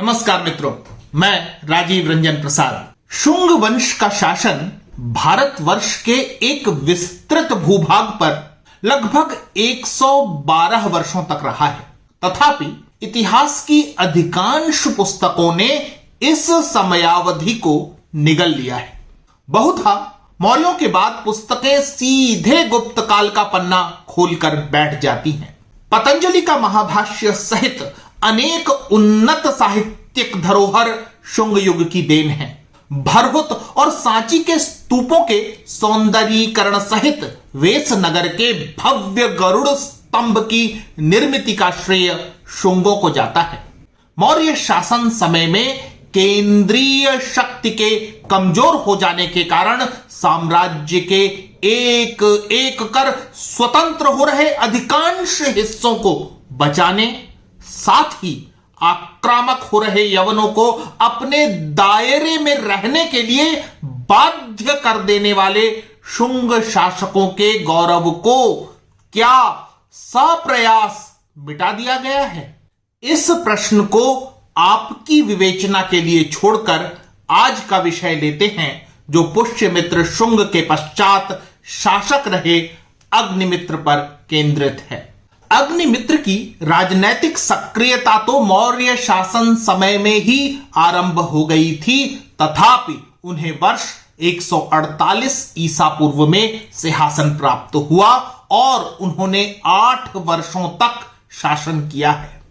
नमस्कार मित्रों, मैं राजीव रंजन प्रसाद। शुंग वंश का शासन भारतवर्ष के एक विस्तृत भूभाग पर लगभग 112 वर्षों तक रहा है। तथापि इतिहास की अधिकांश पुस्तकों ने इस समयावधि को निगल लिया है। बहुधा मौर्यों के बाद पुस्तकें सीधे गुप्त काल का पन्ना खोलकर बैठ जाती हैं। पतंजलि का महाभाष्य सहित अनेक उन्नत साहित्यिक धरोहर शुंग युग की देन है। भरहुत और सांची के स्तूपों के सौंदर्यीकरण सहित वेस नगर के भव्य गरुड़ स्तंभ की निर्मिति का श्रेय शुंगों को जाता है। मौर्य शासन समय में केंद्रीय शक्ति के कमजोर हो जाने के कारण साम्राज्य के एक एक कर स्वतंत्र हो रहे अधिकांश हिस्सों को बचाने, साथ ही आक्रामक हो रहे यवनों को अपने दायरे में रहने के लिए बाध्य कर देने वाले शुंग शासकों के गौरव को क्या सप्रयास मिटा दिया गया है? इस प्रश्न को आपकी विवेचना के लिए छोड़कर आज का विषय लेते हैं, जो पुष्यमित्र शुंग के पश्चात शासक रहे अग्निमित्र पर केंद्रित है। अग्निमित्र की राजनैतिक सक्रियता तो मौर्य शासन समय में ही आरंभ हो गई थी, तथापि उन्हें वर्ष 148 ईसा पूर्व में सिंहासन प्राप्त हुआ और उन्होंने 8 वर्षों तक शासन किया है।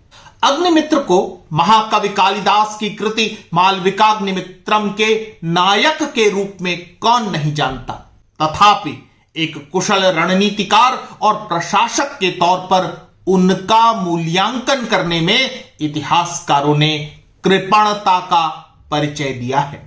अग्निमित्र को महाकवि कालिदास की कृति मालविकाग्निमित्रम के नायक के रूप में कौन नहीं जानता। तथापि एक कुशल रणनीतिकार और प्रशासक के तौर पर उनका मूल्यांकन करने में इतिहासकारों ने कृपणता का परिचय दिया है।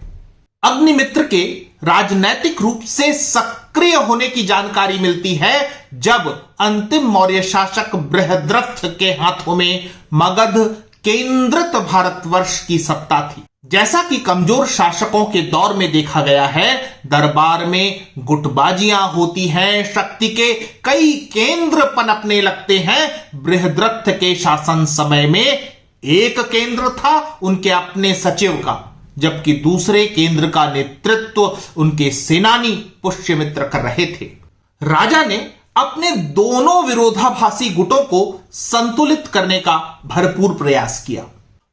अग्निमित्र के राजनैतिक रूप से सक्रिय होने की जानकारी मिलती है जब अंतिम मौर्य शासक बृहद्रथ के हाथों में मगध केंद्रित भारतवर्ष की सत्ता थी। जैसा कि कमजोर शासकों के दौर में देखा गया है, दरबार में गुटबाजियां होती हैं, शक्ति के कई केंद्र पनपने लगते हैं। बृहद्रथ के शासन समय में एक केंद्र था उनके अपने सचिव का, जबकि दूसरे केंद्र का नेतृत्व उनके सेनानी पुष्यमित्र कर रहे थे। राजा ने अपने दोनों विरोधाभासी गुटों को संतुलित करने का भरपूर प्रयास किया।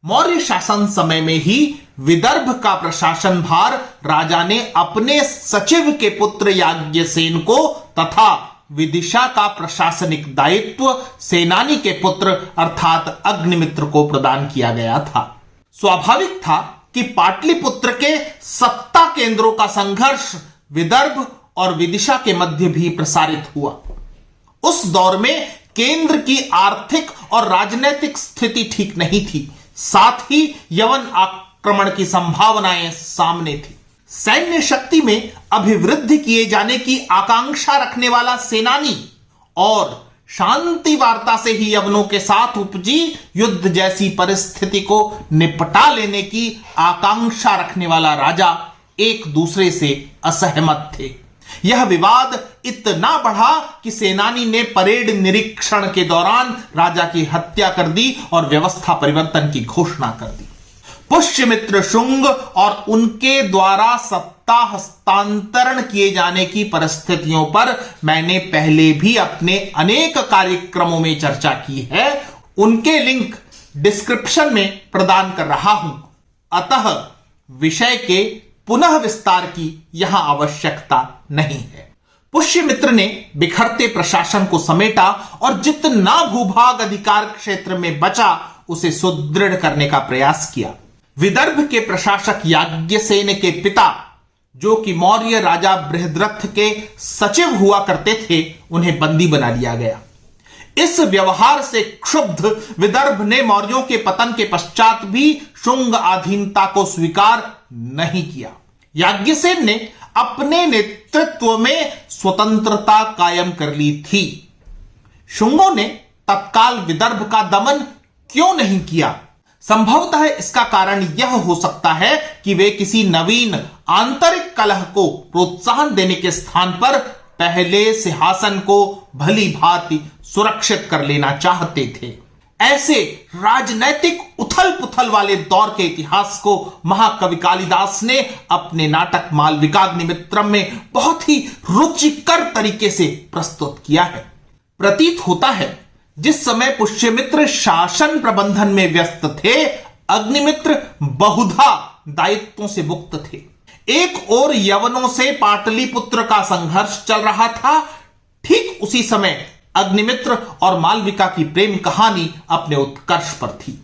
मौर्य शासन समय में ही विदर्भ का प्रशासन भार राजा ने अपने सचिव के पुत्र याज्ञसेन को तथा विदिशा का प्रशासनिक दायित्व सेनानी के पुत्र अर्थात अग्निमित्र को प्रदान किया गया था। स्वाभाविक था कि पाटलिपुत्र के सत्ता केंद्रों का संघर्ष विदर्भ और विदिशा के मध्य भी प्रसारित हुआ। उस दौर में केंद्र की आर्थिक और राजनीतिक स्थिति ठीक नहीं थी, साथ ही यवन आक्रमण की संभावनाएं सामने थी। सैन्य शक्ति में अभिवृद्धि किए जाने की आकांक्षा रखने वाला सेनानी और शांति वार्ता से ही यवनों के साथ उपजी युद्ध जैसी परिस्थिति को निपटा लेने की आकांक्षा रखने वाला राजा एक दूसरे से असहमत थे। यह विवाद इतना बढ़ा कि सेनानी ने परेड निरीक्षण के दौरान राजा की हत्या कर दी और व्यवस्था परिवर्तन की घोषणा कर दी। पुष्यमित्र शुंग और उनके द्वारा सत्ता हस्तांतरण किए जाने की परिस्थितियों पर मैंने पहले भी अपने अनेक कार्यक्रमों में चर्चा की है। उनके लिंक डिस्क्रिप्शन में प्रदान कर रहा हूं, अतः विषय के पुनः विस्तार की यहां आवश्यकता नहीं है। पुष्यमित्र ने बिखरते प्रशासन को समेटा और जितना भूभाग अधिकार क्षेत्र में बचा उसे सुदृढ़ करने का प्रयास किया। विदर्भ के प्रशासक याज्ञसेन के पिता, जो कि मौर्य राजा बृहद्रथ के सचिव हुआ करते थे, उन्हें बंदी बना लिया गया। इस व्यवहार से क्षुब्ध विदर्भ ने मौर्यों के पतन के पश्चात भी शुंग अधीनता को स्वीकार नहीं किया। याज्ञसेन ने अपने नेतृत्व में स्वतंत्रता कायम कर ली थी। शुंगों ने तत्काल विदर्भ का दमन क्यों नहीं किया? संभवतः इसका कारण यह हो सकता है कि वे किसी नवीन आंतरिक कलह को प्रोत्साहन देने के स्थान पर पहले सिंहासन को भली भांति सुरक्षित कर लेना चाहते थे। ऐसे राजनैतिक उथल पुथल वाले दौर के इतिहास को महाकवि कालिदास ने अपने नाटक मालविकाग्निमित्रम में बहुत ही रुचिकर तरीके से प्रस्तुत किया है। प्रतीत होता है जिस समय पुष्यमित्र शासन प्रबंधन में व्यस्त थे, अग्निमित्र बहुधा दायित्वों से मुक्त थे। एक ओर यवनों से पाटलिपुत्र का संघर्ष चल रहा था, ठीक उसी समय अग्निमित्र और मालविका की प्रेम कहानी अपने उत्कर्ष पर थी।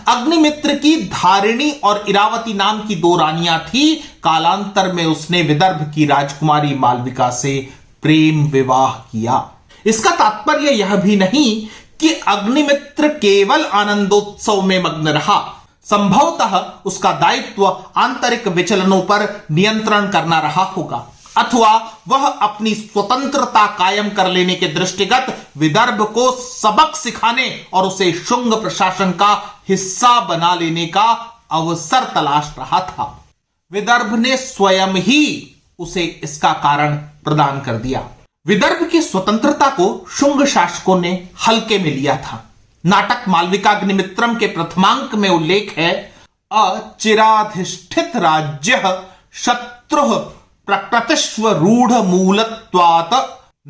अग्निमित्र की धारिणी और इरावती नाम की दो रानियां थी। कालांतर में उसने विदर्भ की राजकुमारी मालविका से प्रेम विवाह किया। इसका तात्पर्य यह भी नहीं कि अग्निमित्र केवल आनंदोत्सव में मग्न रहा। संभवतः उसका दायित्व आंतरिक विचलनों पर नियंत्रण करना रहा होगा, अथवा वह अपनी स्वतंत्रता कायम कर लेने के दृष्टिगत विदर्भ को सबक सिखाने और उसे शुंग प्रशासन का हिस्सा बना लेने का अवसर तलाश रहा था। विदर्भ ने स्वयं ही उसे इसका कारण प्रदान कर दिया। विदर्भ की स्वतंत्रता को शुंग शासकों ने हल्के में लिया था। नाटक मालविकाग्निमित्रम के प्रथमांक में उल्लेख है, अचिराधिष्ठित राज्य शत्रु प्रकृतिस्व रूढ़ मूलत्वात्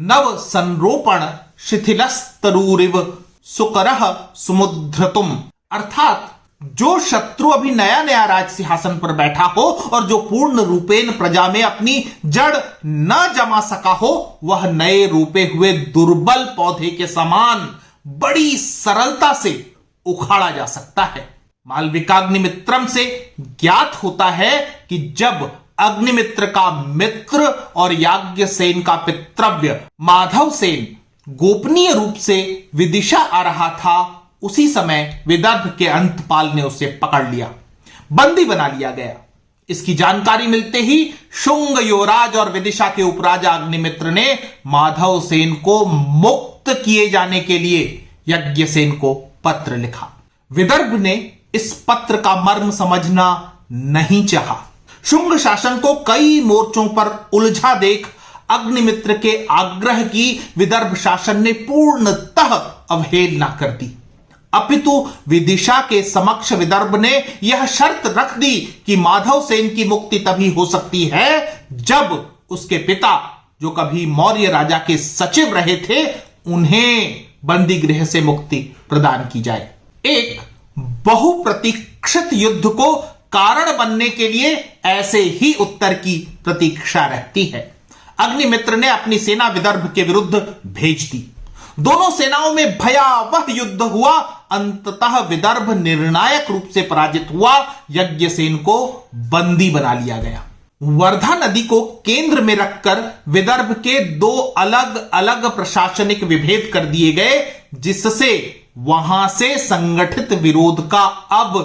नव संरोपण शिथिलस्तरूरिव सुकरः समुद्रतुम। अर्थात जो शत्रु अभी नया नया राज सिंहासन पर बैठा हो और जो पूर्ण रूपेण प्रजा में अपनी जड़ न जमा सका हो, वह नए रूपे हुए दुर्बल पौधे के समान बड़ी सरलता से उखाड़ा जा सकता है। मालविकाग्निमित्रम से ज्ञात होता है कि जब अग्निमित्र का मित्र और याज्ञसेन का पितृव्य माधव सेन गोपनीय रूप से विदिशा आ रहा था, उसी समय विदर्भ के अंतपाल ने उसे पकड़ लिया, बंदी बना लिया गया। इसकी जानकारी मिलते ही शुंग युवराज और विदिशा के उपराजा अग्निमित्र ने माधव सेन को मुक्त किए जाने के लिए यज्ञसेन को पत्र लिखा। विदर्भ ने इस पत्र का मर्म समझना नहीं चाहा। शुंग शासन को कई मोर्चों पर उलझा देख अग्निमित्र के आग्रह की विदर्भ शासन ने पूर्णतः अवहेलना कर दी। अपितु विदिशा के समक्ष विदर्भ ने यह शर्त रख दी कि माधव सेन की मुक्ति तभी हो सकती है जब उसके पिता, जो कभी मौर्य राजा के सचिव रहे थे, उन्हें बंदी गृह से मुक्ति प्रदान की जाए। एक बहुप्रतीक्षित युद्ध को कारण बनने के लिए ऐसे ही उत्तर की प्रतीक्षा रहती है। अग्निमित्र ने अपनी सेना विदर्भ के विरुद्ध भेज दी। दोनों सेनाओं में भयावह युद्ध हुआ। अंततः विदर्भ निर्णायक रूप से पराजित हुआ। यज्ञसेन को बंदी बना लिया गया। वर्धा नदी को केंद्र में रखकर विदर्भ के दो अलग अलग प्रशासनिक विभेद कर दिए गए, जिससे वहां से संगठित विरोध का अब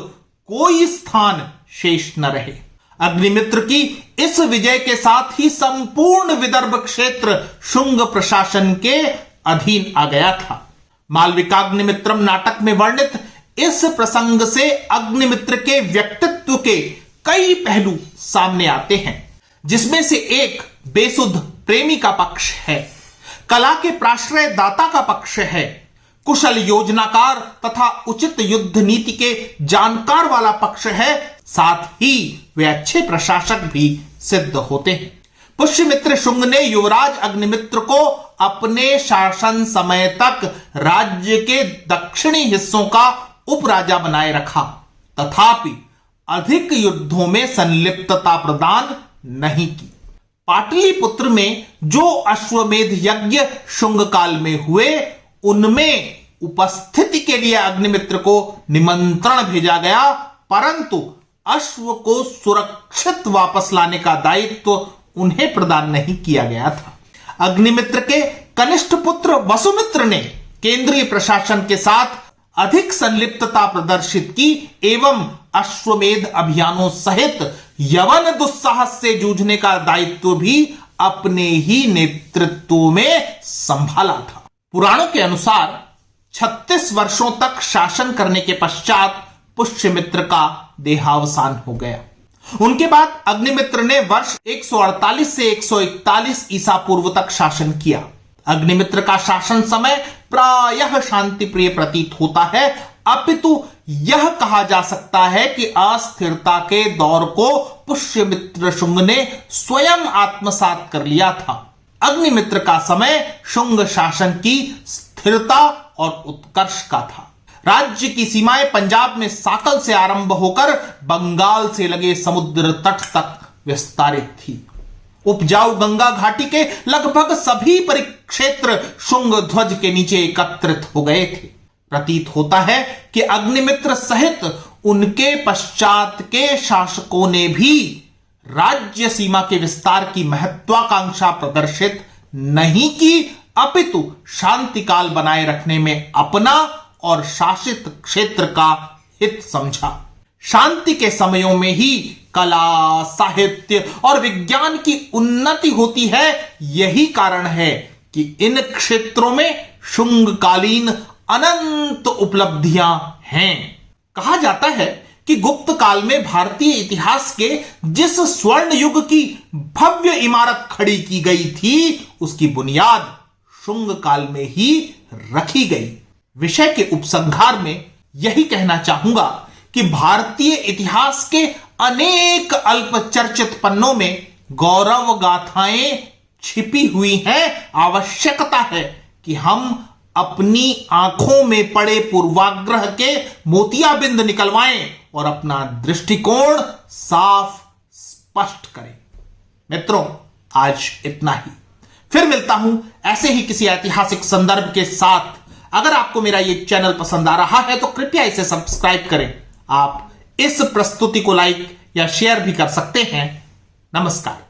कोई स्थान शेष न रहे। अग्निमित्र की इस विजय के साथ ही संपूर्ण विदर्भ क्षेत्र शुंग प्रशासन के अधीन आ गया था। मालविकाग्निमित्रम नाटक में वर्णित इस प्रसंग से अग्निमित्र के व्यक्तित्व के कई पहलू सामने आते हैं, जिसमें से एक बेसुध प्रेमी का पक्ष है, कला के प्राश्रय दाता का पक्ष है, कुशल योजनाकार तथा उचित युद्ध नीति के जानकार वाला पक्ष है, साथ ही वे अच्छे प्रशासक भी सिद्ध होते हैं। पुष्यमित्र शुंग ने युवराज अग्निमित्र को अपने शासन समय तक राज्य के दक्षिणी हिस्सों का उपराजा बनाए रखा, तथापि अधिक युद्धों में संलिप्तता प्रदान नहीं की। पाटलिपुत्र में जो अश्वमेध यज्ञ शुंग काल में हुए, उनमें उपस्थिति के लिए अग्निमित्र को निमंत्रण भेजा गया, परंतु अश्व को सुरक्षित वापस लाने का दायित्व उन्हें प्रदान नहीं किया गया था। अग्निमित्र के कनिष्ठ पुत्र वसुमित्र ने केंद्रीय प्रशासन के साथ अधिक संलिप्तता प्रदर्शित की एवं अश्वमेध अभियानों सहित यवन दुस्साहस से जूझने का दायित्व भी अपने ही नेतृत्व में संभाला था। पुराणों के अनुसार 36 वर्षों तक शासन करने के पश्चात पुष्यमित्र का देहावसान हो गया। उनके बाद अग्निमित्र ने वर्ष 148 से 141 ईसा पूर्व तक शासन किया। अग्निमित्र का शासन समय प्रायः शांति प्रिय प्रतीत होता है, अपितु यह कहा जा सकता है कि अस्थिरता के दौर को पुष्यमित्र शुंग ने स्वयं आत्मसात कर लिया था। अग्निमित्र का समय शुंग शासन की स्थिरता और उत्कर्ष का था। राज्य की सीमाएं पंजाब में साकल से आरंभ होकर बंगाल से लगे समुद्र तट तक विस्तारित थी। उपजाऊ गंगा घाटी के लगभग सभी परिक्षेत्र शुंग ध्वज के नीचे एकत्रित हो गए थे। प्रतीत होता है कि अग्निमित्र सहित उनके पश्चात के शासकों ने भी राज्य सीमा के विस्तार की महत्वाकांक्षा प्रदर्शित नहीं की, अपितु शांति काल बनाए रखने में अपना और शासित क्षेत्र का हित समझा। शांति के समयों में ही कला, साहित्य और विज्ञान की उन्नति होती है। यही कारण है कि इन क्षेत्रों में शुंगकालीन अनंत उपलब्धियां हैं। कहा जाता है कि गुप्त काल में भारतीय इतिहास के जिस स्वर्ण युग की भव्य इमारत खड़ी की गई थी, उसकी बुनियाद शुंग काल में ही रखी गई। विषय के उपसंहार में यही कहना चाहूंगा कि भारतीय इतिहास के अनेक अल्प चर्चित पन्नों में गौरव गाथाएं छिपी हुई हैं। आवश्यकता है कि हम अपनी आंखों में पड़े पूर्वाग्रह के मोतियाबिंद निकलवाएं और अपना दृष्टिकोण साफ स्पष्ट करें। मित्रों, आज इतना ही। फिर मिलता हूं ऐसे ही किसी ऐतिहासिक संदर्भ के साथ। अगर आपको मेरा यह चैनल पसंद आ रहा है तो कृपया इसे सब्सक्राइब करें। आप इस प्रस्तुति को लाइक या शेयर भी कर सकते हैं। नमस्कार।